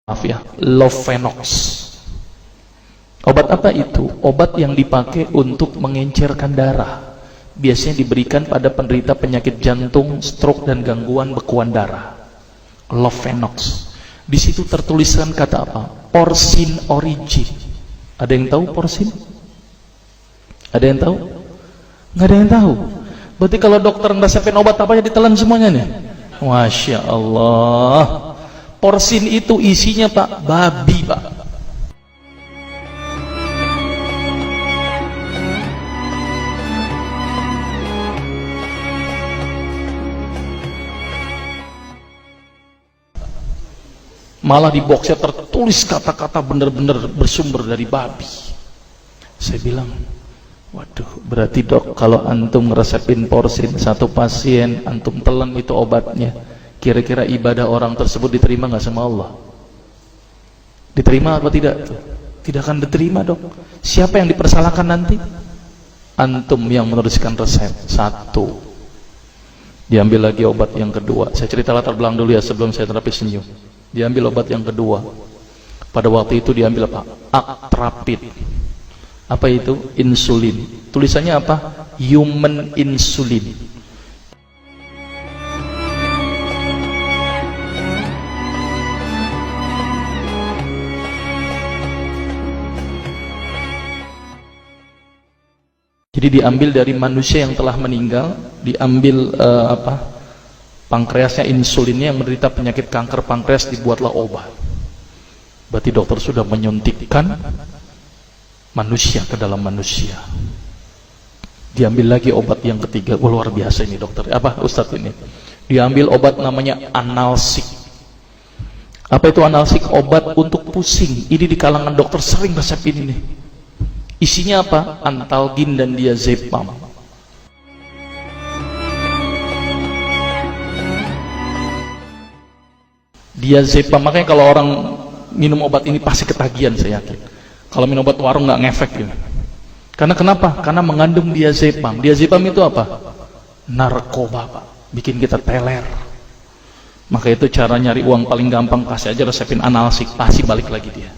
maaf ya, Lovenox. Obat apa itu? Obat yang dipakai untuk mengencerkan darah. Biasanya diberikan pada penderita penyakit jantung, stroke dan gangguan bekuan darah. Lovenox. Di situ tertuliskan kata apa? Porsin origin. Ada yang tahu porsin? Ada yang tahu? Nggak ada yang tahu. Berarti kalau dokter ngeresepin obat apa aja ditelan semuanya nih. Masya Allah. Porsin itu isinya Pak, babi Pak. Malah di boxnya tertulis kata-kata benar-benar bersumber dari babi. Saya bilang, waduh, berarti dok kalau antum ngeresepin porsin satu pasien, antum telan itu obatnya, kira-kira ibadah orang tersebut diterima nggak sama Allah? Diterima atau tidak? Tidak akan diterima dok. Siapa yang dipersalahkan nanti? Antum yang menuliskan resep. Satu, diambil lagi obat yang kedua. Saya cerita latar belakang dulu ya sebelum saya terapi senyum. Diambil obat yang kedua. Pada waktu itu diambil apa? Atrapid. Apa itu? Insulin. Tulisannya apa? Human insulin. Jadi diambil dari manusia yang telah meninggal, diambil pankreasnya, insulinnya, yang menderita penyakit kanker pankreas, dibuatlah obat. Berarti dokter sudah menyuntikkan manusia ke dalam manusia. Diambil lagi obat yang ketiga. Oh, luar biasa ini dokter. Apa Ustadz ini? Diambil obat namanya analsik. Apa itu analsik? Obat untuk pusing. Ini di kalangan dokter sering resep ini nih. Isinya apa? Antalgin dan diazepam. Diazepam, makanya kalau orang minum obat ini pasti ketagihan, saya yakin. Kalau minum obat warung nggak ngefek gitu. Karena kenapa? Karena mengandung diazepam. Diazepam itu apa? Narkoba Pak, bikin kita teler. Maka itu cara nyari uang paling gampang, kasih aja resepin analsik, pasti balik lagi dia.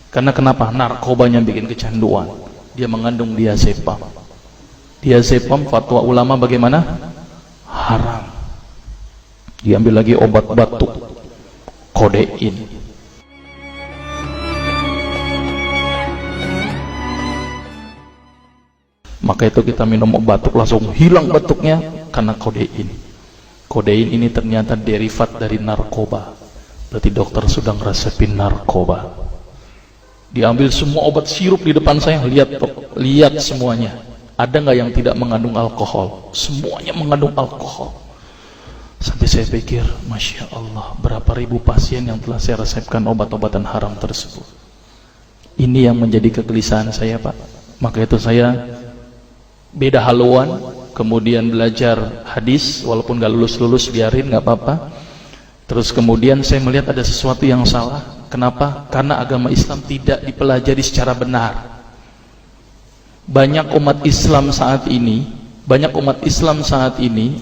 Karena kenapa? Narkobanya bikin kecanduan. Dia mengandung diazepam. Diazepam fatwa ulama bagaimana? Haram. Diambil lagi obat batuk, kodein. Maka itu kita minum obat batuk langsung hilang batuknya karena kodein. Kodein ini ternyata derivat dari narkoba. Berarti dokter sudah ngeresepin narkoba. Diambil semua obat sirup di depan saya, lihat semuanya. Ada nggak yang tidak mengandung alkohol? Semuanya mengandung alkohol. Sampai saya pikir, Masya Allah, berapa ribu pasien yang telah saya resepkan obat-obatan haram tersebut. Ini yang menjadi kegelisahan saya Pak. Maka itu saya beda haluan, kemudian belajar hadis, walaupun gak lulus-lulus biarin, gak apa-apa. Terus kemudian saya melihat ada sesuatu yang salah. Kenapa? Karena agama Islam tidak dipelajari secara benar. Banyak umat Islam saat ini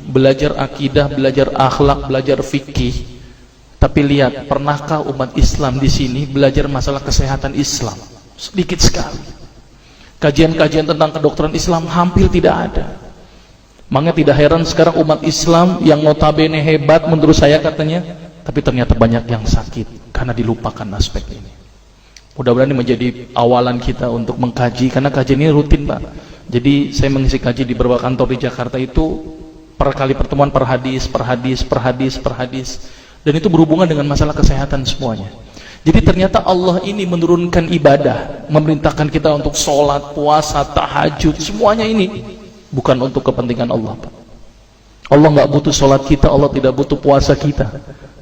belajar akidah, belajar akhlak, belajar fikih. Tapi lihat, pernahkah umat Islam di sini belajar masalah kesehatan Islam? Sedikit sekali. Kajian-kajian tentang kedokteran Islam hampir tidak ada. Makanya tidak heran sekarang umat Islam yang notabene hebat menurut saya katanya, tapi ternyata banyak yang sakit karena dilupakan aspek ini. Mudah-mudahan ini menjadi awalan kita untuk mengkaji, karena kajian ini rutin Pak. Jadi saya mengisi kaji di beberapa kantor di Jakarta itu per kali pertemuan, per hadis. Dan itu berhubungan dengan masalah kesehatan semuanya. Jadi ternyata Allah ini menurunkan ibadah, memerintahkan kita untuk sholat, puasa, tahajud, semuanya ini bukan untuk kepentingan Allah Pak. Allah nggak butuh sholat kita, Allah tidak butuh puasa kita.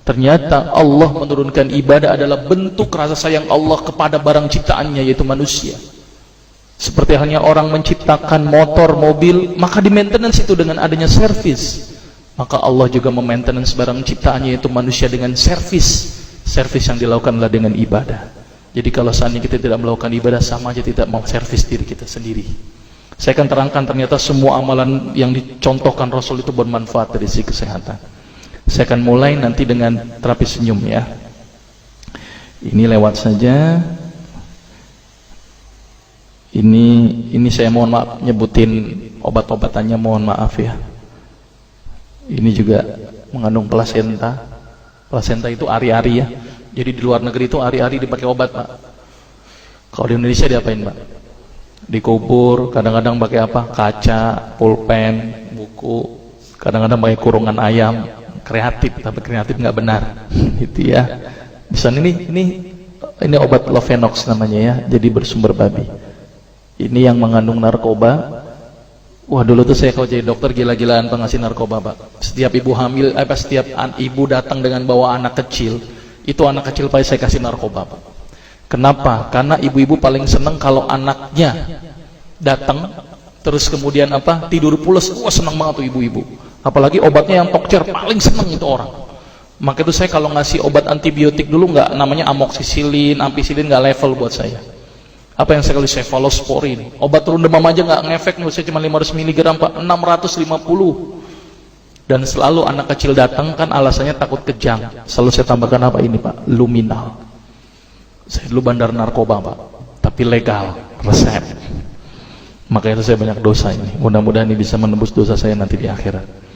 Ternyata Allah menurunkan ibadah adalah bentuk rasa sayang Allah kepada barang ciptaannya, yaitu manusia. Seperti halnya orang menciptakan motor, mobil, maka di maintenance itu dengan adanya servis. Maka Allah juga memaintenance barang ciptaannya, yaitu manusia, dengan servis. Servis yang dilakukan adalah dengan ibadah. Jadi kalau seandainya kita tidak melakukan ibadah, sama aja tidak mau servis diri kita sendiri. Saya akan terangkan ternyata semua amalan yang dicontohkan Rasul itu bermanfaat dari sisi kesehatan. Saya akan mulai nanti dengan terapi senyum ya. Ini lewat saja. Ini saya mohon maaf nyebutin obat-obatannya, mohon maaf ya. Ini juga mengandung plasenta. Plasenta itu ari-ari ya. Jadi di luar negeri itu ari-ari dipakai obat, Pak. Kalau di Indonesia diapain, Pak? Dikubur, kadang-kadang pakai apa? Kaca, pulpen, buku, kadang-kadang pakai kurungan ayam. Kreatif, tapi kreatif nggak benar. Gitu ya. Di sana ini obat Lovenox namanya ya. Jadi bersumber babi. Ini yang mengandung narkoba. Wah, dulu tuh saya kalau jadi dokter gila-gilaan pengasih narkoba, Pak. Setiap ibu hamil, setiap ibu datang dengan bawa anak kecil, itu anak kecil pasti saya kasih narkoba, Pak. Kenapa? Karena ibu-ibu paling seneng kalau anaknya datang terus kemudian tidur pules. Wah, seneng banget tuh ibu-ibu. Apalagi obatnya yang tokcer, paling seneng itu orang. Maka itu saya kalau ngasih obat antibiotik dulu nggak, namanya amoxicillin, ampicillin, nggak level buat saya. Apa yang saya kasih? Cephalosporin. Obat turun demam aja nggak ngefek, menurut saya cuma 500 mg, Pak. 650. Dan selalu anak kecil datang kan alasannya takut kejang. Selalu saya tambahkan apa ini, Pak? Luminal. Saya dulu bandar narkoba, Pak. Tapi legal, resep. Makanya itu saya banyak dosa ini. Mudah-mudahan ini bisa menembus dosa saya nanti di akhirat.